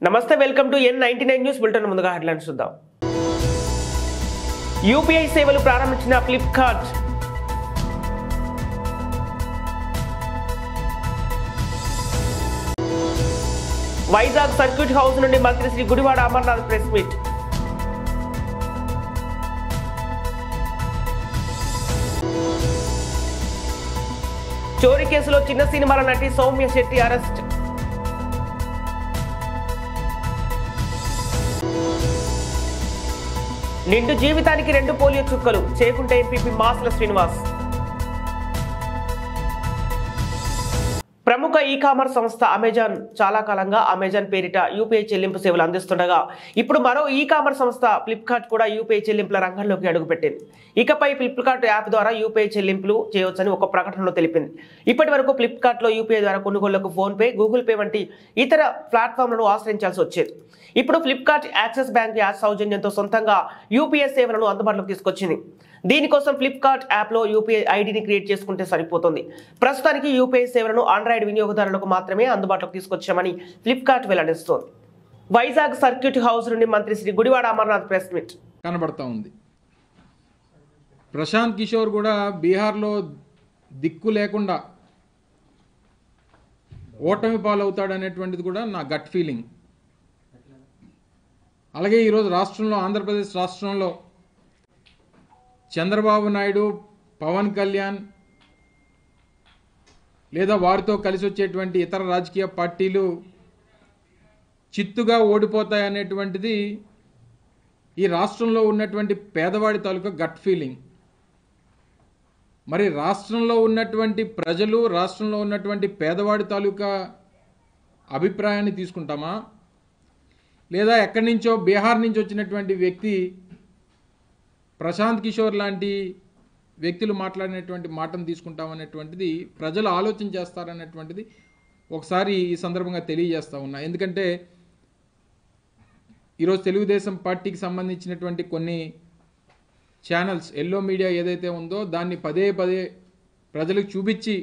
నమస్తే welcome to N99 news bulletin ముందుగా headlines చూద్దాం. యూపీఐ సేవలు ప్రారంభించిన ఫ్లిప్కార్ట్. వైజాగ్ సర్క్యూట్ హౌస్ నుండి మంత్రి శ్రీ గుడివాడ అమర్నాథ్ ప్రెస్ మీట్. చోరీ కేసులో చిన్న సినిమాల నటి సౌమ్య శెట్టి అరెస్ట్. నిండు జీవితానికి 2 పోలియో చుక్కలు చేకుంట ఎంపీపీ మాస్ల శ్రీనివాస్. ప్రముఖ ఈ-కామర్స్ సంస్థ అమెజాన్ చాలా కాలంగా అమెజాన్ పేరిట యూపీఐ చెల్లింపు సేవలు అందిస్తుండగా ఇప్పుడు మరో ఈ-కామర్స్ సంస్థ ఫ్లిప్కార్ట్ కూడా యూపీఐ చెల్లింపుల రంగంలోకి అడుగుపెట్టింది. ఇకపై ఫ్లిప్కార్ట్ యాప్ ద్వారా యూపీఐ చెల్లింపులు చేయవచ్చని ఒక ప్రకటనలో తెలిపింది. ఇప్పటి వరకు ఫ్లిప్కార్ట్లో యూపీఐ ద్వారా కొనుగోళ్లకు ఫోన్పే, గూగుల్ పే వంటి ఇతర ప్లాట్ఫామ్లను ఆశ్రయించాల్సి వచ్చేది. ఇప్పుడు ఫ్లిప్కార్ట్ యాక్సిస్ బ్యాంక్ యాప్ సౌజన్యంతో సొంతంగా యూపీఐ సేవలను అందుబాటులోకి తీసుకొచ్చింది. దీనికోసం ఫ్లిప్కార్ట్ యాప్లో యూపీఐ ఐడిని క్రియేట్ చేసుకుంటే సరిపోతుంది. ప్రస్తుతానికి యూపీఐ సేవలను ఆండ్రాయిడ్ వినియోగదారులకు మాత్రమే అందుబాటులోకి తీసుకొచ్చామని ఫ్లిప్కార్ట్ వెల్లడిస్తోంది. వైజాగ్ సర్క్యూట్ హౌస్ నుండి మంత్రి శ్రీ గుడివాడ అమర్నాథ్ ప్రెస్ మీట్ కనబడతా ఉంది. ప్రశాంత్ కిషోర్ కూడా బీహార్లో దిక్కు లేకుండా ఓటమి పాలవుతాడనేటువంటిది కూడా నా గట్ ఫీలింగ్. అలాగే ఈరోజు రాష్ట్రంలో, ఆంధ్రప్రదేశ్ రాష్ట్రంలో చంద్రబాబు నాయుడు, పవన్ కళ్యాణ్ లేదా వారితో కలిసి వచ్చేటువంటి ఇతర రాజకీయ పార్టీలు చిత్తుగా ఓడిపోతాయనేటువంటిది ఈ రాష్ట్రంలో ఉన్నటువంటి పేదవాడి తాలూకా గట్ ఫీలింగ్. మరి రాష్ట్రంలో ఉన్నటువంటి ప్రజలు, రాష్ట్రంలో ఉన్నటువంటి పేదవాడి తాలూకా అభిప్రాయాన్ని తీసుకుంటామా, లేదా ఎక్కడి నుంచో బీహార్ నుంచి వచ్చినటువంటి వ్యక్తి ప్రశాంత్ కిషోర్ లాంటి వ్యక్తులు మాట్లాడినటువంటి మాటను తీసుకుంటామనేటువంటిది ప్రజలు ఆలోచన చేస్తారనేటువంటిది ఒకసారి ఈ సందర్భంగా తెలియజేస్తా ఉన్నా. ఎందుకంటే ఈరోజు తెలుగుదేశం పార్టీకి సంబంధించినటువంటి కొన్ని ఛానల్స్, ఎల్లో మీడియా ఏదైతే ఉందో దాన్ని పదే పదే ప్రజలకు చూపించి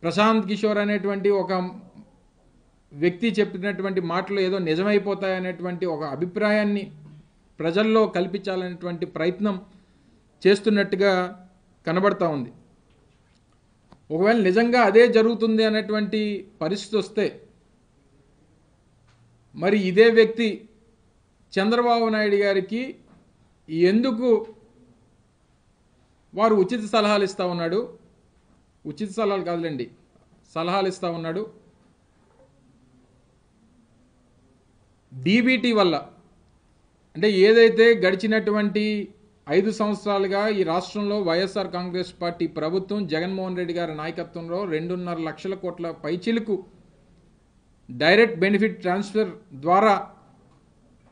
ప్రశాంత్ కిషోర్ అనేటువంటి ఒక వ్యక్తి చెప్పినటువంటి మాటలు ఏదో నిజమైపోతాయనేటువంటి ఒక అభిప్రాయాన్ని ప్రజల్లో కల్పించాలనేటువంటి ప్రయత్నం చేస్తున్నట్టుగా కనబడతా ఉంది. ఒకవేళ నిజంగా అదే జరుగుతుంది అనేటువంటి పరిస్థితి వస్తే మరి ఇదే వ్యక్తి చంద్రబాబు నాయుడు గారికి ఎందుకు వారు ఉచిత సలహాలు ఇస్తూ ఉన్నాడు, ఉచిత సలహాలు కాదులేండి, సలహాలు ఇస్తూ ఉన్నాడు. డీబీటీ వల్ల, అంటే ఏదైతే గడిచినటువంటి 5 సంవత్సరాలుగా ఈ రాష్ట్రంలో వైఎస్ఆర్ కాంగ్రెస్ పార్టీ ప్రభుత్వం జగన్మోహన్ రెడ్డి గారి నాయకత్వంలో 2.5 లక్షల కోట్ల పైచిలకు డైరెక్ట్ బెనిఫిట్ ట్రాన్స్ఫర్ ద్వారా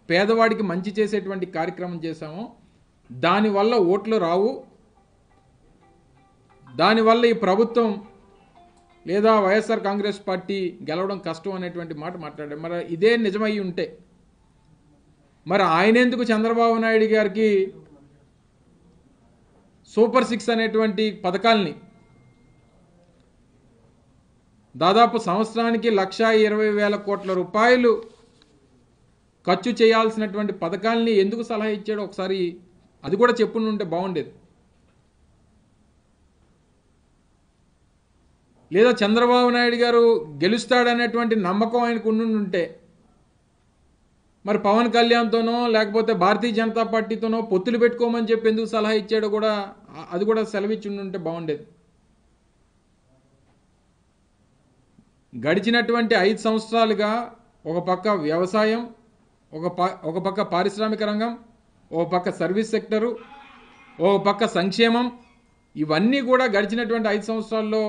పేదవాడికి మంచి చేసేటువంటి కార్యక్రమం చేశాము. దానివల్ల ఓట్లు రావు, దానివల్ల ఈ ప్రభుత్వం లేదా వైఎస్ఆర్ కాంగ్రెస్ పార్టీ గెలవడం కష్టం అనేటువంటి మాట మాట్లాడారు. మరి ఇదే నిజమై ఉంటే మరి ఆయన ఎందుకు చంద్రబాబు నాయుడు గారికి సూపర్ 6 అనేటువంటి పథకాల్ని దాదాపు సంవత్సరానికి 1,20,000 కోట్ల రూపాయలు ఖర్చు చేయాల్సినటువంటి పథకాల్ని ఎందుకు సలహా ఇచ్చాడో ఒకసారి అది కూడా చెప్పుంటే బాగుండేది. లేదా చంద్రబాబు నాయుడు గారు గెలుస్తాడనేటువంటి నమ్మకం ఆయనకు ఉండుంటే మరి పవన్ కళ్యాణ్తోనో లేకపోతే భారతీయ జనతా పార్టీతోనో పొత్తులు పెట్టుకోమని చెప్పి ఎందుకు సలహా ఇచ్చాడో కూడా అది కూడా సెలవిచ్చి ఉంటే బాగుండేది. గడిచినటువంటి 5 సంవత్సరాలుగా ఒక పక్క వ్యవసాయం, ఒక పక్క పారిశ్రామిక రంగం, ఒక పక్క సర్వీస్ సెక్టరు, ఒక పక్క సంక్షేమం, ఇవన్నీ కూడా గడిచినటువంటి 5 సంవత్సరాల్లో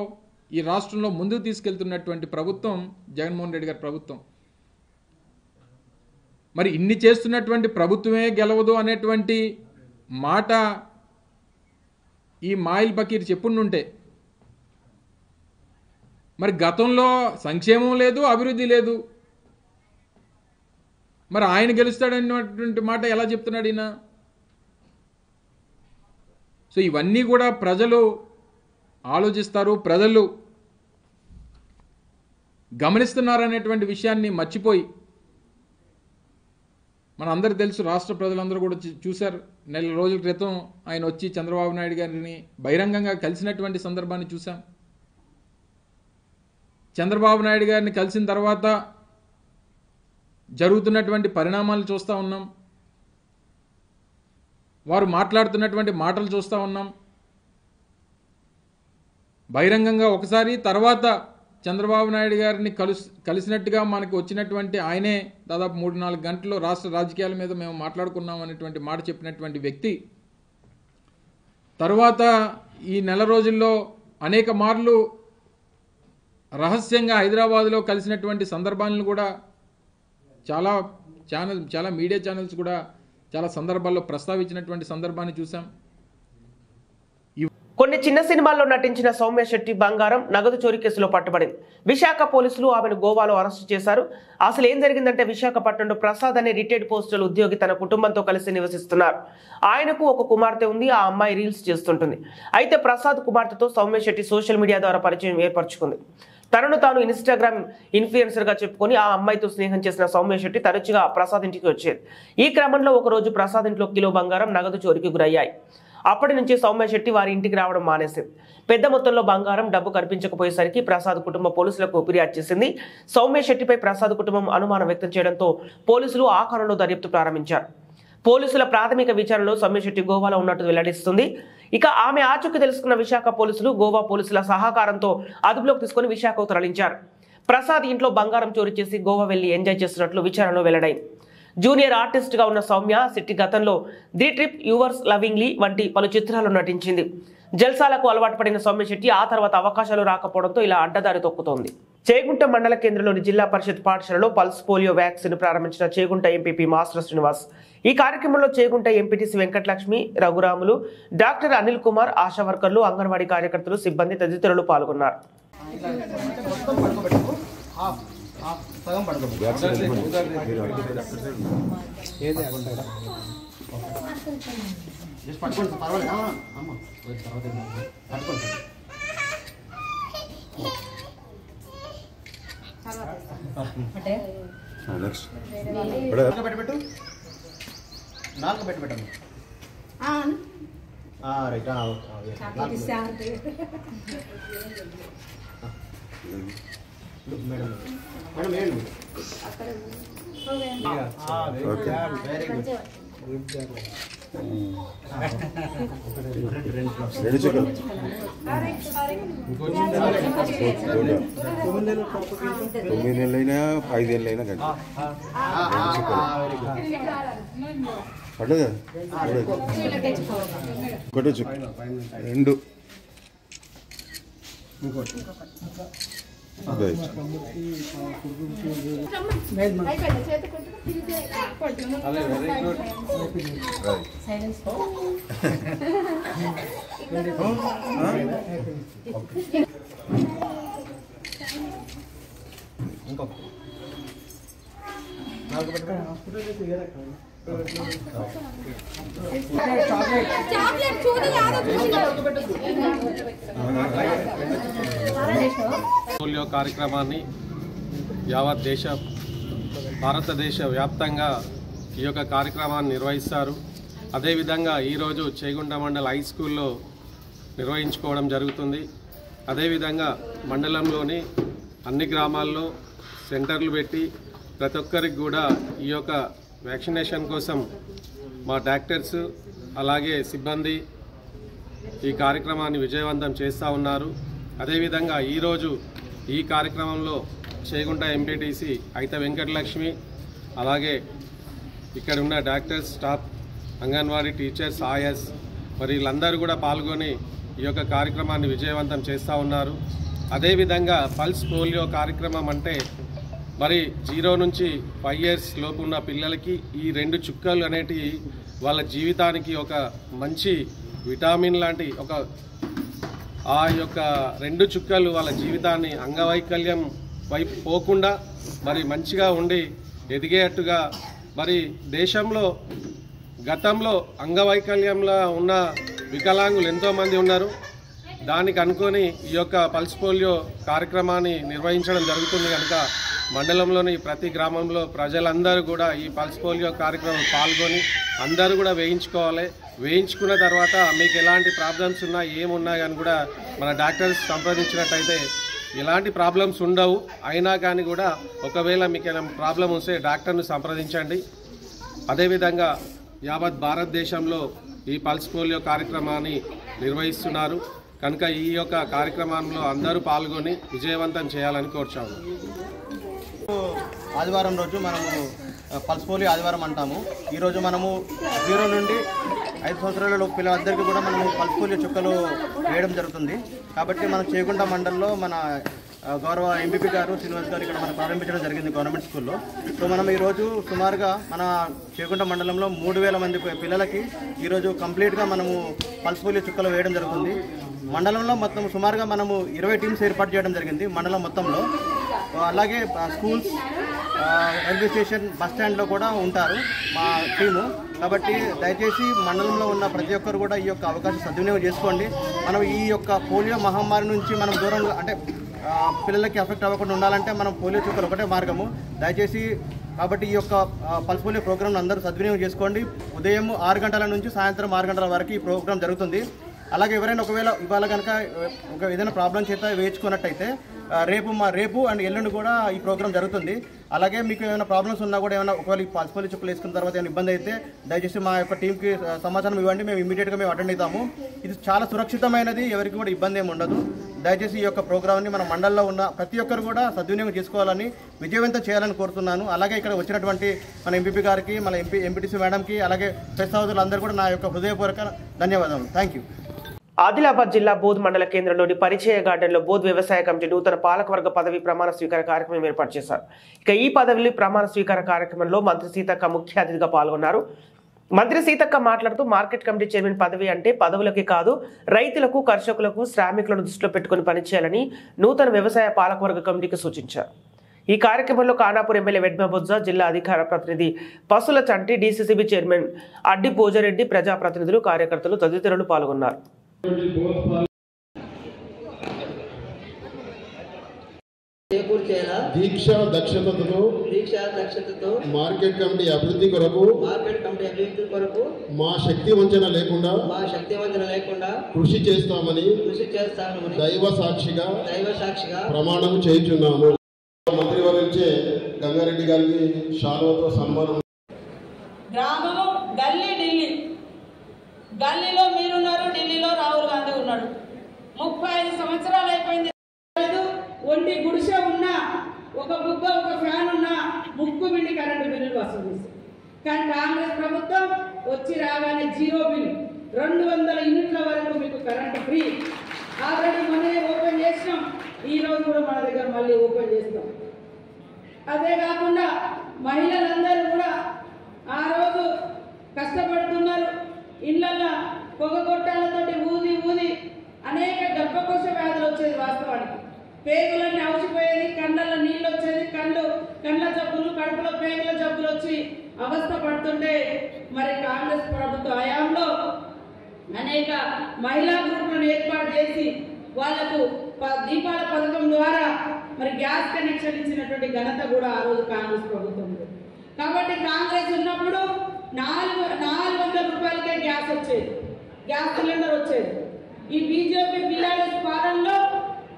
ఈ రాష్ట్రంలో ముందుకు తీసుకెళ్తున్నటువంటి ప్రభుత్వం జగన్మోహన్ రెడ్డి గారి ప్రభుత్వం. మరి ఇన్ని చేస్తున్నటువంటి ప్రభుత్వమే గెలవదు అనేటువంటి మాట ఈ మాయిల్ బకీర్ చెప్పుంటే మరి గతంలో సంక్షేమం లేదు, అభివృద్ధి లేదు, మరి ఆయన గెలుస్తాడనేటువంటి మాట ఎలా చెప్తున్నాడు ఈయన? సో ఇవన్నీ కూడా ప్రజలు ఆలోచిస్తారు, ప్రజలు గమనిస్తున్నారనేటువంటి విషయాన్ని మర్చిపోయి, మన అందరికీ తెలుసు, రాష్ట్ర ప్రజలందరూ కూడా చూశారు, నెల రోజుల క్రితం ఆయన వచ్చి చంద్రబాబు నాయుడు గారిని బహిరంగంగా కలిసినటువంటి సందర్భాన్ని చూసాం. చంద్రబాబు నాయుడు గారిని కలిసిన తర్వాత జరుగుతున్నటువంటి పరిణామాలు చూస్తూ ఉన్నాం, వారు మాట్లాడుతున్నటువంటి మాటలు చూస్తూ ఉన్నాం. బహిరంగంగా ఒకసారి, తర్వాత చంద్రబాబు నాయుడు గారిని కలిసినట్టుగా మనకు వచ్చినటువంటి ఆయనే దాదాపు 3-4 గంటల్లో రాష్ట్ర రాజకీయాల మీద మేము మాట్లాడుకున్నాం అనేటువంటి మాట చెప్పినటువంటి వ్యక్తి తర్వాత ఈ నెల రోజుల్లో అనేక మార్లు రహస్యంగా హైదరాబాద్లో కలిసినటువంటి సందర్భాలను కూడా చాలా మీడియా ఛానల్స్ కూడా చాలా సందర్భాల్లో ప్రస్తావించినటువంటి సందర్భాన్ని చూసాం. కొన్ని చిన్న సినిమాల్లో నటించిన సౌమ్య శెట్టి బంగారం నగదు చోరీ కేసులో పట్టుబడింది. విశాఖ పోలీసులు ఆమెను గోవాలో అరెస్టు చేశారు. అసలు ఏం జరిగిందంటే, విశాఖపట్నంలో ప్రసాద్ అనే రిటైర్డ్ పోస్టల్ ఉద్యోగి తన కుటుంబంతో కలిసి నివసిస్తున్నారు. ఆయనకు ఒక కుమార్తె ఉంది. ఆ అమ్మాయి రీల్స్ చేస్తుంటుంది. అయితే ప్రసాద్ కుమార్తెతో సౌమ్య శెట్టి సోషల్ మీడియా ద్వారా పరిచయం ఏర్పరచుకుంది. తనను తాను ఇన్స్టాగ్రామ్ ఇన్ఫ్లుయెన్సర్ గా చెప్పుకొని ఆ అమ్మాయితో స్నేహం చేసిన సౌమ్య శెట్టి తరచుగా ప్రసాద్ ఇంటికి వచ్చేది. ఈ క్రమంలో ఒకరోజు ప్రసాద్ ఇంట్లో కిలో బంగారం నగదు చోరీకి గురయ్యాయి. అప్పటి నుంచి సౌమ్య శెట్టి వారి ఇంటికి రావడం మానేసింది. పెద్ద మొత్తంలో బంగారం డబ్బు కనిపించకపోయేసరికి ప్రసాద్ కుటుంబం పోలీసులకు ఫిర్యాదు చేసింది. సౌమ్య శెట్టిపై ప్రసాద్ కుటుంబం అనుమానం వ్యక్తం చేయడంతో పోలీసులు ఆ కోణంలో దర్యాప్తు ప్రారంభించారు. పోలీసుల ప్రాథమిక విచారణలో సౌమ్య శెట్టి గోవాలో ఉన్నట్టు వెల్లడిస్తుంది. ఇక ఆమె ఆచూకీ తెలుసుకున్న విశాఖ పోలీసులు గోవా పోలీసుల సహకారంతో అదుపులోకి తీసుకుని విశాఖకు తరలించారు. ప్రసాద్ ఇంట్లో బంగారం చోరీ చేసి గోవా వెళ్లి ఎంజాయ్ చేస్తున్నట్లు విచారణలో వెల్లడైంది. జూనియర్ ఆర్టిస్ట్ గా ఉన్న సౌమ్య శెట్టి గతంలో ది ట్రిప్, యువర్స్ లవింగ్లీ వంటి పలు చిత్రాల్లో నటించింది. జల్సాలకు అలవాటు పడిన సౌమ్య శెట్టి ఆ తర్వాత అవకాశాలు రాకపోవడంతో ఇలా అడ్డదారి తొక్కుతోంది. చేగుంట మండల కేంద్రంలోని జిల్లా పరిషత్ పాఠశాలలో పల్స్ పోలియో వ్యాక్సిన్ ప్రారంభించిన చేగుంట ఎంపీపీ మాస్టర్ శ్రీనివాస్. ఈ కార్యక్రమంలో చేగుంట ఎంపీటీసీ వెంకటలక్ష్మి, రఘురాములు, డాక్టర్ అనిల్ కుమార్, ఆశా వర్కర్లు, అంగన్వాడీ కార్యకర్తలు, సిబ్బంది తదితరులు పాల్గొన్నారు. నెలలైనా 5 ఏళ్ళైనా కానీ పడదు. ఒకటే చుక్క 2 పోలియో కార్యక్రమాన్ని యావత్ భారతదేశ వ్యాప్తంగా ఈ యొక్క కార్యక్రమాన్ని నిర్వహిస్తారు. అదేవిధంగా ఈరోజు చేగుంట మండల హై స్కూల్లో నిర్వహించుకోవడం జరుగుతుంది. అదేవిధంగా మండలంలోని అన్ని గ్రామాల్లో సెంటర్లు పెట్టి ప్రతి ఒక్కరికి కూడా ఈ యొక్క వ్యాక్సినేషన్ కోసం మా డాక్టర్స్ అలాగే సిబ్బంది ఈ కార్యక్రమాన్ని విజయవంతం చేస్తూ ఉన్నారు. అదేవిధంగా ఈరోజు ఈ కార్యక్రమంలో చేగుంట ఎంపీటీసీ అయితే వెంకటలక్ష్మి, అలాగే ఇక్కడ ఉన్న డాక్టర్స్, స్టాఫ్, అంగన్వాడీ టీచర్స్, ఆయాస్ మరి వీళ్ళందరూ కూడా పాల్గొని ఈ యొక్క కార్యక్రమాన్ని విజయవంతం చేస్తూ ఉన్నారు. అదేవిధంగా పల్స్ పోలియో కార్యక్రమం అంటే మరి 0 నుంచి 5 ఇయర్స్ లోపు ఉన్న పిల్లలకి ఈ 2 చుక్కలు అనేటివి వాళ్ళ జీవితానికి ఒక మంచి విటామిన్ లాంటి ఆ యొక్క 2 చుక్కలు వాళ్ళ జీవితాన్ని అంగవైకల్యం వైపు పోకుండా మరి మంచిగా ఉండి ఎదిగేట్టుగా, మరి దేశంలో గతంలో అంగవైకల్యంలో ఉన్న వికలాంగులు ఎంతోమంది ఉన్నారు. దానికి అనుకొని ఈ యొక్క పల్స్ పోలియో కార్యక్రమాన్ని నిర్వహించడం జరుగుతుంది కనుక మండలంలోని ప్రతి గ్రామంలో ప్రజలందరూ కూడా ఈ పల్స్ పోలియో కార్యక్రమం పాల్గొని అందరూ కూడా వేయించుకోవాలి. వేయించుకున్న తర్వాత మీకు ఎలాంటి ప్రాబ్లమ్స్ ఉన్నా ఏమున్నా కానీ కూడా మన డాక్టర్స్ సంప్రదించినట్టయితే ఎలాంటి ప్రాబ్లమ్స్ ఉండవు. అయినా కానీ కూడా ఒకవేళ మీకు ఏమైనా ప్రాబ్లం వస్తే డాక్టర్ను సంప్రదించండి. అదేవిధంగా యావత్ భారతదేశంలో ఈ పల్స్ పోలియో కార్యక్రమాన్ని నిర్వహిస్తున్నారు కనుక ఈ యొక్క కార్యక్రమంలో అందరూ పాల్గొని విజయవంతం చేయాలని కోరుచాము. ఆదివారం రోజు మనము పల్స్ పోలియో ఆదివారం అంటాము. ఈరోజు మనము 0 నుండి 5 సంవత్సరాల పిల్లలందరికీ కూడా మనము పల్స్ పోలియో చుక్కలు వేయడం జరుగుతుంది. కాబట్టి మనం చేగుంట మండలంలో మన గౌరవ ఎంపీపీ గారు శ్రీనివాస్ గారు ఇక్కడ మనం ప్రారంభించడం జరిగింది గవర్నమెంట్ స్కూల్లో. సో మనం ఈరోజు సుమారుగా మన చేగుంట మండలంలో 3000 మంది పిల్లలకి ఈరోజు కంప్లీట్గా మనము పల్స్ పోలియో చుక్కలు వేయడం జరుగుతుంది. మండలంలో మొత్తం సుమారుగా మనము 20 టీమ్స్ ఏర్పాటు చేయడం జరిగింది మండలం మొత్తంలో. అలాగే స్కూల్స్, రైల్వే స్టేషన్, బస్ స్టాండ్లో కూడా ఉంటారు మా టీము. కాబట్టి దయచేసి మండలంలో ఉన్న ప్రతి ఒక్కరు కూడా ఈ యొక్క అవకాశం సద్వినియోగం చేసుకోండి. మనం ఈ యొక్క పోలియో మహమ్మారి నుంచి మనం దూరంగా అంటే పిల్లలకి ఎఫెక్ట్ అవ్వకుండా ఉండాలంటే మనం పోలియో చుక్కలు ఒకటే మార్గము. దయచేసి కాబట్టి ఈ యొక్క పల్స్ పోలియో ప్రోగ్రామ్ను అందరూ సద్వినియోగం చేసుకోండి. ఉదయం 6 గంటల నుంచి సాయంత్రం 6 గంటల వరకు ఈ ప్రోగ్రాం జరుగుతుంది. అలాగే ఎవరైనా ఒకవేళ ఇవాళ కనుక ఏదైనా ప్రాబ్లం చేత వేయించుకున్నట్టయితే రేపు అండ్ ఎల్లుండి కూడా ఈ ప్రోగ్రాం జరుగుతుంది. అలాగే మీకు ఏమైనా ప్రాబ్లమ్స్ ఉన్నా కూడా ఏమైనా ఒకవేళ ఈ పల్స్ పోలియో చుక్కలు వేసుకున్న తర్వాత ఏమైనా ఇబ్బంది అయితే దయచేసి మా యొక్క టీంకి సమాచారం ఇవ్వండి. మేము ఇమీడియట్గా అటెండ్ అవుతాము. ఇది చాలా సురక్షితమైనది, ఎవరికి కూడా ఇబ్బంది ఏమి ఉండదు. దయచేసి ఈ యొక్క ప్రోగ్రామ్ని మన మండలంలో ఉన్న ప్రతి ఒక్కరు కూడా సద్వినియోగం చేసుకోవాలని, విజయవంతం చేయాలని కోరుతున్నాను. అలాగే ఇక్కడ వచ్చినటువంటి మన ఎంపీపీ గారికి, మన ఎంపీటీసీ మేడంకి, అలాగే ప్రెస్ సోదరులందరూ కూడా నా యొక్క హృదయపూర్వక ధన్యవాదాలు. Thank you. ఆదిలాబాద్ జిల్లా బోధ్ మండల కేంద్రంలోని పరిచయ గార్డెన్లో బోధ్ వ్యవసాయ కమిటీ నూతన పాలకవర్గ పదవి ప్రమాణ స్వీకార కార్యక్రమం ఏర్పాటు చేశారు. ఇక ఈ పదవి ప్రమాణ స్వీకార కార్యక్రమంలో మంత్రి సీతక్క ముఖ్య అతిథిగా పాల్గొన్నారు. మంత్రి సీతక్క మాట్లాడుతూ మార్కెట్ కమిటీ చైర్మన్ పదవి అంటే పదవులకే కాదు, రైతులకు, కర్షకులకు, శ్రామికులను దృష్టిలో పెట్టుకుని పనిచేయాలని నూతన వ్యవసాయ పాలకవర్గ కమిటీకి సూచించారు. ఈ కార్యక్రమంలో ఖానాపూర్ ఎమ్మెల్యే వెడ్మ బొజ్జ, జిల్లా అధికార ప్రతినిధి పసుల చంటి, డీసీసీబీ చైర్మన్ అడ్డి భోజరెడ్డి, ప్రజాప్రతినిధులు, కార్యకర్తలు తదితరులు పాల్గొన్నారు. దీక్ష దక్షతతో మార్కెట్ కమిటీ అభివృద్ధి కొరకు మా శక్తి వంచన లేకుండా కృషి చేస్తామని దైవ సాక్షిగా ప్రమాణం చేయుచున్నాము. మంత్రివర్యులచే గంగారెడ్డి గారికి శాలువతో సన్మానం. గ్రామము ఢిల్లీ, గల్లీలో మీరున్నారు, ఢిల్లీలో రాహుల్ గాంధీ ఉన్నాడు. 35 సంవత్సరాలు అయిపోయింది. ఒంటి గుడిసె ఉన్నా, ఒక బుగ్గ, ఒక ఫ్యాన్ ఉన్నా, ముక్కు బిండి కరెంటు బిల్లులు వసూలు చేశారు. కానీ కాంగ్రెస్ ప్రభుత్వం వచ్చి రాగానే 0 బిల్లు, 200 యూనిట్ల వరకు మీకు కరెంటు ఫ్రీ. ఆల్రెడీ మొన్నే ఓపెన్ చేసినాం, ఈ రోజు కూడా మన దగ్గర మళ్ళీ ఓపెన్ చేస్తాం. అదే కాకుండా మహిళలందరూ కూడా ఆ రోజు కష్టపడుతున్నారు. ఇళ్లలో పొగ గొట్టాలతోటి ఊది అనేక గర్భకోశ వ్యాధులు వచ్చేది. వాస్తవానికి పేగులన్నీ అవసిపోయేది, కళ్ళల్లో నీళ్ళు వచ్చేది, కళ్ళ జబ్బులు, కడుపులో పేగుల జబ్బులు వచ్చి అవస్థ పడుతుంటే మరి కాంగ్రెస్ ప్రభుత్వ హయాంలో అనేక మహిళా గ్రూపులను ఏర్పాటు చేసి వాళ్లకు దీపాల పథకం ద్వారా మరి గ్యాస్ కనెక్షన్ ఇచ్చినటువంటి ఘనత కూడా ఆ రోజు కాంగ్రెస్ ప్రభుత్వం. కాబట్టి కాంగ్రెస్ ఉన్నప్పుడు 400 రూపాయలకే గ్యాస్ వచ్చేది, గ్యాస్ సిలిండర్ వచ్చేది. ఈ బీజేపీ బీఆర్ఎస్ పాలనలో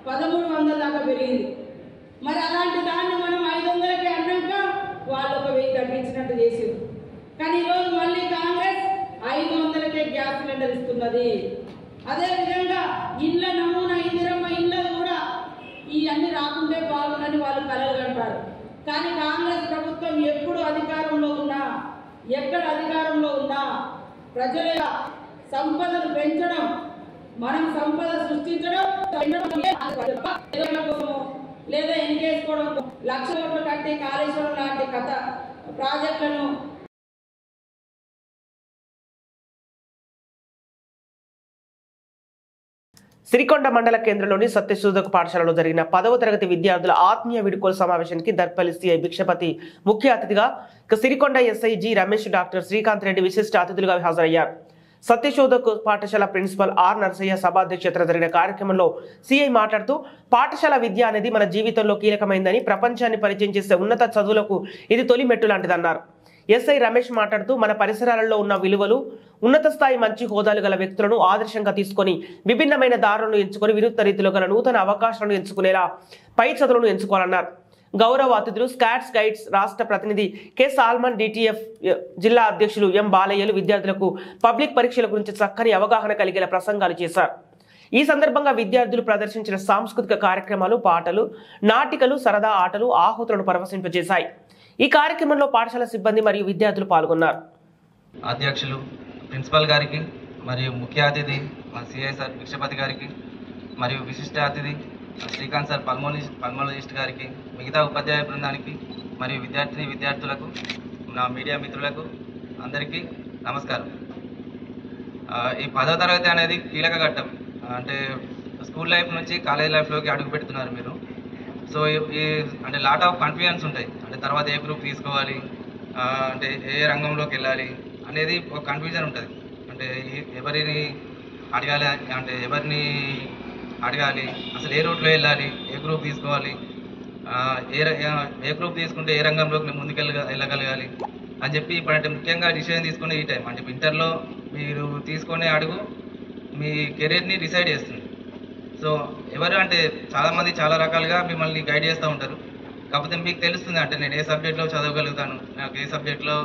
1300 దాకా పెరిగింది. మరి అలాంటి దాన్ని మనం 500కే అన్నాక వాళ్ళు 1000 తగ్గించినట్టు చేసేది. కానీ ఈరోజు మళ్ళీ కాంగ్రెస్ 500కే గ్యాస్ సిలిండర్ ఇస్తున్నది. అదేవిధంగా ఇళ్ళ నమూనా ఇందిరమ్మ ఇళ్ళ కూడా ఇవన్నీ రాకుంటే బాగుందని వాళ్ళు కలలు కంటారు. కానీ కాంగ్రెస్ ప్రభుత్వం ఎప్పుడు అధికారంలో ఉన్నా, ఎక్కడ అధికారంలో ఉన్నా ప్రజల సంపదను పెంచడం, మనం సంపద సృష్టించడం లేదా ఎన్నికేసుకోవడం, 1,00,000 కోట్లు కట్టి కాళేశ్వరం లాంటి కథ ప్రాజెక్టులను సిరికొండ మండల కేంద్రంలోని సత్యశోధక పాఠశాలలో జరిగిన 10వ తరగతి విద్యార్థుల ఆత్మీయ వీడ్కోలు సమావేశానికి దర్పల్లి సిఐ భిక్షపతి ముఖ్య అతిథిగా, Sirikonda SI G Ramesh, doctor Srikanth Reddy విశిష్ట అతిథులుగా హాజరయ్యారు. సత్యశోధక్ పాఠశాల ప్రిన్సిపల్ ఆర్ నరసయ్య సభాధ్యక్షతన జరిగిన కార్యక్రమంలో సిఐ మాట్లాడుతూ పాఠశాల విద్య అనేది మన జీవితంలో కీలకమైందని, ప్రపంచాన్ని పరిచయం చేసే ఉన్నత చదువులకు ఇది తొలి మెట్టు లాంటిదన్నారు. ఎస్ఐ రమేష్ మాట్లాడుతూ మన పరిసరాలలో ఉన్న విలువలు, ఉన్నత స్థాయి మంచి హోదాలు గల వ్యక్తులను ఆదర్శంగా తీసుకొని విభిన్నమైన దారులను ఎంచుకొని వినూత్న రీతిలో గల నూతన అవకాశాలను ఎంచుకునేలా పై చదువులను ఎంచుకోవాలన్నారు. గౌరవ అతిథులు స్కాట్స్ గైడ్స్ రాష్ట్ర ప్రతినిధి కె సాల్మన్, డిటిఎఫ్ జిల్లా అధ్యక్షులు ఎం బాలయ్యలు విద్యార్థులకు పబ్లిక్ పరీక్షల గురించి చక్కని అవగాహన కలిగేలా ప్రసంగాలు చేశారు. ఈ సందర్భంగా విద్యార్థులు ప్రదర్శించిన సాంస్కృతిక కార్యక్రమాలు, పాటలు, నాటికలు, సరదా ఆటలు ఆహుతులను పరవశింపజేశాయి. ఈ కార్యక్రమంలో పాఠశాల సిబ్బంది మరియు విద్యార్థులు పాల్గొన్నారు. అధ్యక్షులు ప్రిన్సిపల్ గారికి మరియు ముఖ్య అతిథి మా సిఐ సార్ భిక్షపతి గారికి మరియు విశిష్ట అతిథి శ్రీకాంత్ సార్ పల్మోలజిస్ట్ గారికి, మిగతా ఉపాధ్యాయ బృందానికి మరియు విద్యార్థులకు, నా మీడియా మిత్రులకు అందరికీ నమస్కారం. ఈ 10వ తరగతి అనేది కీలక ఘట్టం. అంటే స్కూల్ లైఫ్ నుంచి కాలేజ్ లైఫ్లోకి అడుగు పెడుతున్నారు మీరు. సో అంటే లాట్ ఆఫ్ కన్ఫ్యూజన్స్ ఉంటాయి. అంటే తర్వాత ఏ గ్రూప్ తీసుకోవాలి, అంటే ఏ రంగంలోకి వెళ్ళాలి అనేది ఒక కన్ఫ్యూజన్ ఉంటుంది. అంటే ఎవరిని అడగాలి, అసలు ఏ రూట్లో వెళ్ళాలి, ఏ గ్రూప్ తీసుకోవాలి, ఏ గ్రూప్ తీసుకుంటే ఏ రంగంలోకి ముందుకు వెళ్ళగలగాలి అని చెప్పి ఇప్పుడంటే ముఖ్యంగా డిసిజన్ తీసుకునే ఈ టైం. అంటే ఇంటర్లో మీరు తీసుకునే అడుగు మీ కెరీర్ని డిసైడ్ చేస్తుంది. సో ఎవరు అంటే చాలామంది చాలా రకాలుగా మిమ్మల్ని గైడ్ చేస్తూ ఉంటారు. కాకపోతే మీకు తెలుస్తుంది అంటే నేను ఏ సబ్జెక్ట్లో చదవగలుగుతాను, నాకు ఏ సబ్జెక్ట్లో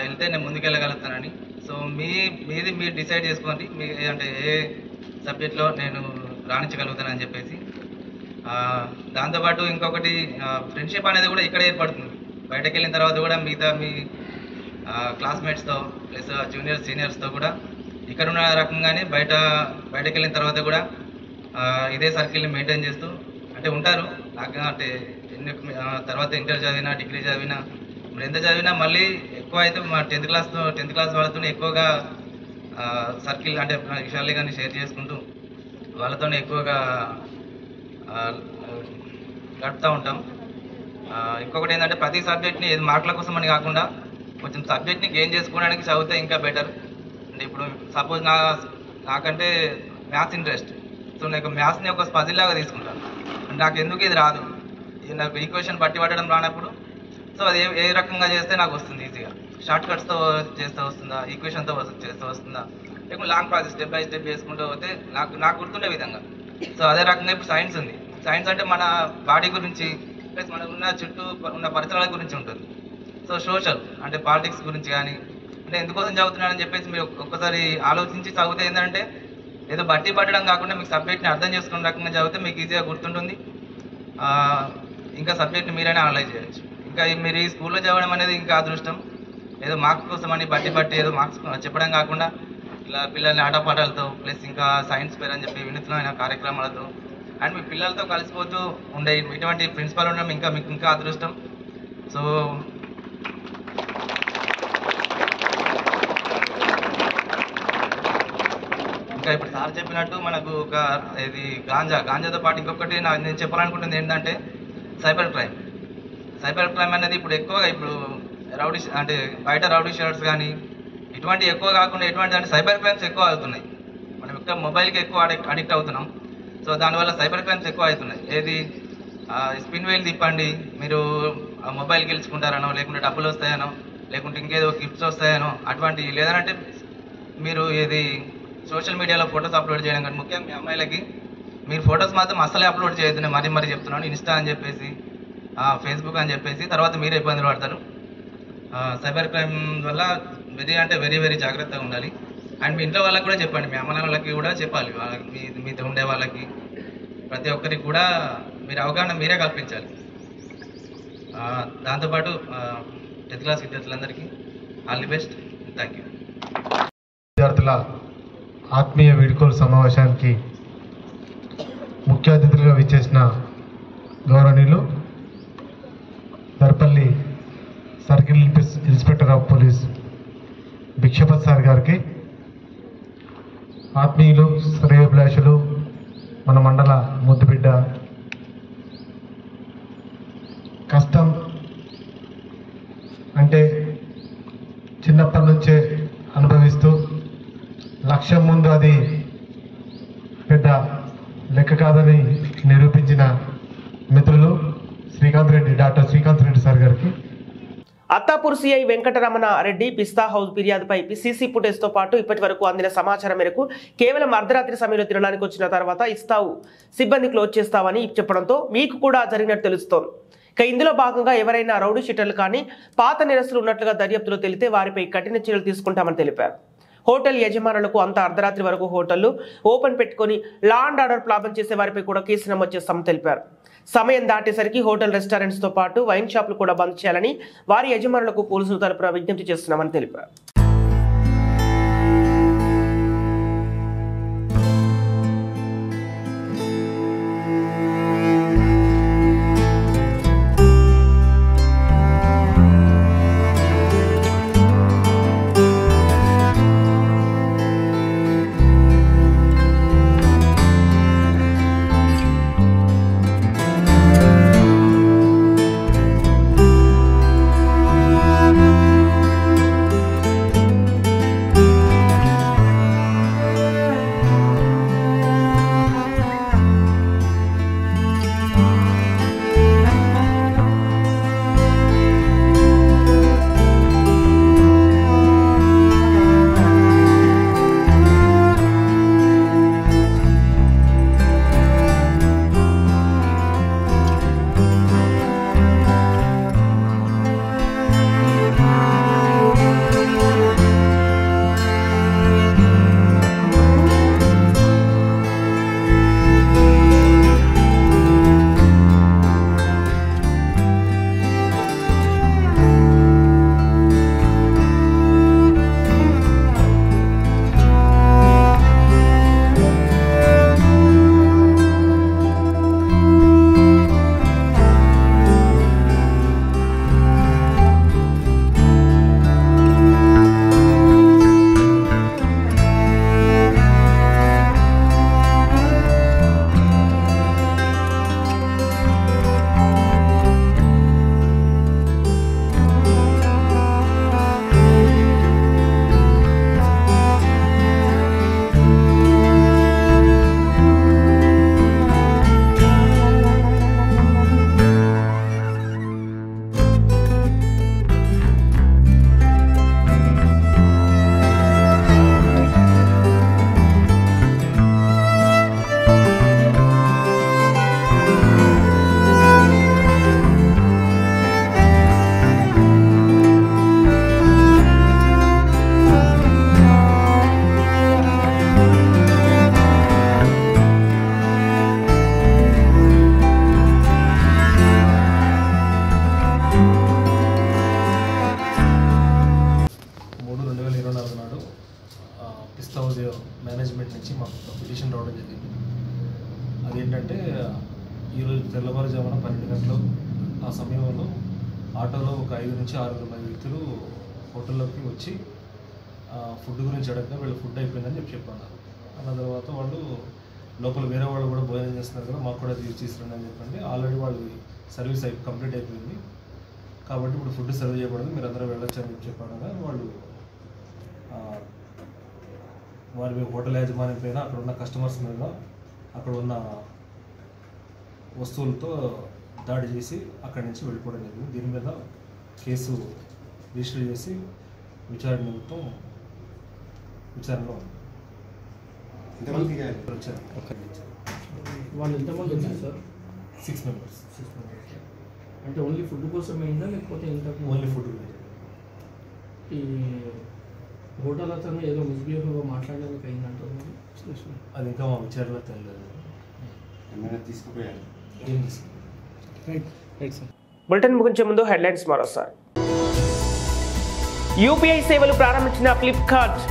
వెళ్తే నేను ముందుకెళ్ళగలుగుతానని. సో మీది మీరు డిసైడ్ చేసుకోండి, మీ అంటే ఏ సబ్జెక్ట్లో నేను రాణించగలుగుతానని చెప్పేసి. దాంతోపాటు ఇంకొకటి ఫ్రెండ్షిప్ అనేది కూడా ఇక్కడ ఏర్పడుతుంది. బయటకు వెళ్ళిన తర్వాత కూడా మిగతా మీ క్లాస్మేట్స్తో ప్లస్ జూనియర్స్ సీనియర్స్తో కూడా ఇక్కడ ఉన్న రకంగానే బయటకు వెళ్ళిన తర్వాత కూడా ఇదే సర్కిల్ని మెయింటైన్ చేస్తూ అంటే ఉంటారు. నాకు అంటే తర్వాత ఇంటర్ చదివినా, డిగ్రీ చదివినా, మరి ఎంత చదివినా మళ్ళీ ఎక్కువ అయితే మా 10th క్లాస్ వాళ్ళతో ఎక్కువగా సర్కిల్ అంటే విషయాలు కానీ షేర్ చేసుకుంటూ వాళ్ళతోనే ఎక్కువగా గడుపుతూ ఉంటాం. ఇంకొకటి ఏంటంటే ప్రతి సబ్జెక్ట్ని ఏది మార్కుల కోసం అని కాకుండా కొంచెం సబ్జెక్ట్ని గెయిన్ చేసుకోవడానికి చదివితే ఇంకా బెటర్. అంటే ఇప్పుడు సపోజ్ నాకంటే మ్యాథ్స్ ఇంట్రెస్ట్. సో నాకు మ్యాథ్స్ని ఒక పజిల్ లాగా తీసుకుంటాను. నాకు ఎందుకు ఇది రాదు, నాకు ఈక్వేషన్ బట్టి పట్టడం రానప్పుడు సో అది ఏ రకంగా చేస్తే నాకు వస్తుంది ఈజీగా, షార్ట్ కట్స్తో చేస్తే వస్తుందా, ఈక్వేషన్తో చేస్తే వస్తుందా, లేకుంటే long process step by step చేసుకుంటూ పోతే నాకు గుర్తుండే విధంగా. సో అదే రకంగా ఇప్పుడు సైన్స్ ఉంది. సైన్స్ అంటే మన బాడీ గురించి ప్లస్ మనకు ఉన్న చుట్టూ ఉన్న పరిసరాల గురించి ఉంటుంది. సో సోషల్ అంటే పాలిటిక్స్ గురించి కానీ అంటే ఎందుకోసం చదువుతున్నానని చెప్పేసి మీరు ఒక్కసారి ఆలోచించి చదివితే ఏంటంటే ఏదో బట్టి పట్టడం కాకుండా మీకు సబ్జెక్ట్ని అర్థం చేసుకునే రకంగా చదివితే మీకు ఈజీగా గుర్తుంటుంది. ఇంకా సబ్జెక్ట్ని మీరైనా అనలైజ్ చేయొచ్చు. ఇంకా మీరు ఈ స్కూల్లో చదవడం అనేది ఇంకా అదృష్టం. ఏదో మార్క్స్ కోసం అని బట్టి ఏదో మార్క్స్ చెప్పడం కాకుండా ఇలా పిల్లల్ని ఆటపాటలతో ప్లస్ ఇంకా సైన్స్ ఫేర్ అని చెప్పి వినూత్నమైన కార్యక్రమాలతో అండ్ మీ పిల్లలతో కలిసిపోతూ ఉండే ఇటువంటి ప్రిన్సిపల్ ఉండడం మీకు ఇంకా అదృష్టం. సో ఇంకా ఇప్పుడు సార్ చెప్పినట్టు మనకు ఒక ఇది గాంజాతో పాటు ఇంకొకటి నేను చెప్పాలనుకుంటుంది ఏంటంటే సైబర్ క్రైమ్ అనేది ఇప్పుడు ఎక్కువగా ఇప్పుడు రౌడీ అంటే బయట రౌడీ షీటర్స్ కానీ ఇటువంటి ఎక్కువ కాకుండా ఎటువంటి అంటే సైబర్ క్రైమ్స్ ఎక్కువ అవుతున్నాయి. మనం ఎక్కువ మొబైల్కి ఎక్కువ అడిక్ట్ అవుతున్నాం. సో దానివల్ల సైబర్ క్రైమ్స్ ఎక్కువ అవుతున్నాయి. ఏది స్పిన్ వీల్ తిప్పండి, మీరు మొబైల్ గెలుచుకుంటారనో, లేకుంటే డబ్బులు వస్తాయనో, లేకుంటే ఇంకేదో గిఫ్ట్స్ వస్తాయనో అటువంటి, లేదంటే మీరు ఏది సోషల్ మీడియాలో ఫొటోస్ అప్లోడ్ చేయడం కానీ ముఖ్యంగా మీ అమ్మాయిలకి మీరు ఫొటోస్ మాత్రం అసలే అప్లోడ్ చేయొద్దు. నేను మరీ చెప్తున్నాను. ఇన్స్టా అని చెప్పేసి, ఫేస్బుక్ అని చెప్పేసి తర్వాత మీరే ఇబ్బందులు పడతారు. సైబర్ క్రైమ్ వల్ల వెరీ వెరీ జాగ్రత్తగా ఉండాలి. అండ్ మీ ఇంట్లో వాళ్ళకి కూడా చెప్పండి, మీ అమ్మ వాళ్ళకి కూడా చెప్పాలి, మీతో ఉండే వాళ్ళకి ప్రతి ఒక్కరికి కూడా మీరు అవగాహన మీరే కల్పించాలి. దాంతోపాటు 10th క్లాస్ విద్యార్థులందరికీ all the best. Thank you. విద్యార్థుల ఆత్మీయ వీడ్కోలు సమావేశానికి ముఖ్య అతిథులుగా విచ్చేసిన గౌరవనీయులు Darpalli circle inspector of police Bhikshapath sir గారికి, ఆత్మీయులు, శ్రేయోభిలాషులు, మన మండల ముద్దుబిడ్డ, కష్టం అంటే చిన్నప్పటి నుంచే అనుభవిస్తూ పక్షం ముందు అది పెద్ద లెక్క కాదని నిరూపించిన మిత్రులు డాక్టర్ శ్రీకాంత్ రెడ్డి సార్ గారికి, అత్తాపూర్ సిఐ వెంకటరమణ రెడ్డి పిస్తా హౌస్ ఫిర్యాదుపై సీసీ ఫుటేజ్ తో పాటు ఇప్పటి వరకు అందిన సమాచారం మేరకు కేవలం అర్ధరాత్రి సమయంలో తినడానికి వచ్చిన తర్వాత ఇస్తావు సిబ్బంది క్లోజ్ చేస్తామని చెప్పడంతో మీకు కూడా జరిగినట్టు తెలుస్తోంది. ఇక ఇందులో భాగంగా ఎవరైనా రౌడీ షీటర్లు కానీ పాత నిరస్తులు ఉన్నట్లుగా దర్యాప్తులో తెలితే వారిపై కఠిన చర్యలు తీసుకుంటామని తెలిపారు. హోటల్ యజమానులకు అంత అర్ధరాత్రి వరకు హోటళ్లు ఓపెన్ పెట్టుకుని లా అండ్ ఆర్డర్ ప్రాబ్లం చేసే వారిపై కూడా కేసు నమోదు చేస్తామని తెలిపారు. సమయం దాటేసరికి హోటల్ రెస్టారెంట్స్ తో పాటు వైన్ షాపులు కూడా బంద్ చేయాలని వారి యజమానులకు పోలీసులు తరపున విజ్ఞప్తి చేస్తున్నామని తెలిపారు. మేనేజ్మెంట్ నుంచి మాకు పిటిషన్ రావడం జరిగింది. అదేంటంటే ఈరోజు తెల్లవారుజామున 12 గంటలు ఆ సమయంలో ఆటోలో ఒక 5 నుంచి 6 మంది వ్యక్తులు హోటల్లోకి వచ్చి ఫుడ్ గురించి అడగగా వీళ్ళు ఫుడ్ అయిపోయిందని చెప్పాను. అన్న తర్వాత వాళ్ళు లోపల వేరే వాళ్ళు కూడా భోజనం చేస్తున్నారు కదా, మాకు కూడా తీసుకురండి అని చెప్పండి. ఆల్రెడీ వాళ్ళు సర్వీస్ కంప్లీట్ అయిపోయింది కాబట్టి ఇప్పుడు ఫుడ్ సర్వ్ చేయబడింది, మీరు అందరూ వెళ్ళొచ్చు అని చెప్పాను. వాళ్ళు వారి హోటల్ యాజమాన్యం పైన అక్కడ ఉన్న కస్టమర్స్ మీద అక్కడ ఉన్న వస్తువులతో దాడి చేసి అక్కడి నుంచి వెళ్ళిపోవడం జరిగింది. దీని మీద కేసు రిజిస్టర్ చేసి విచారణ నిమిత్తం విచారణలో వాళ్ళు ఎంతమంది వచ్చారు సార్? 6 మెంబర్స్. అంటే ఓన్లీ ఫుడ్ కోసం అయిందా లేకపోతే ఎంత? Only food. ఈ హోటల్ అతను ఏదో మిస్బిహేవ్గా మాట్లాడడానికి అయిందంటున్నారు. అది ఇంకా మా విచారణలో తెలియదు. ఏం తీసుకున్నారు? బులెటిన్ ముగించే ముందు హెడ్లైన్స్ మరోసారి. యూపీఐ సేవలు ప్రారంభించిన ఫ్లిప్కార్ట్.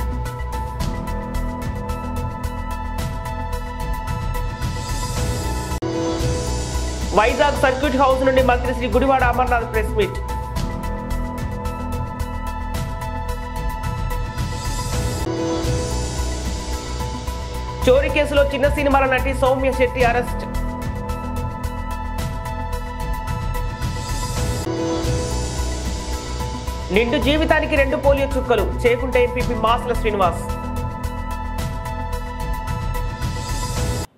వైజాగ్ సర్క్యూట్ హౌస్ నుండి మంత్రి శ్రీ గుడివాడ అమర్నాథ్ ప్రెస్ మీట్. చోరీ కేసులో చిన్న సినిమాల నటి సౌమ్య శెట్టి అరెస్ట్. నిండు జీవితానికి 2 పోలియో చుక్కలు చేకుంటే ఎంపీపీ మాస్ల శ్రీనివాస్.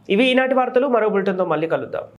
ఇవి ఈనాటి వార్తలు. మరో బులెటిన్తో మళ్ళీ కలుద్దాం.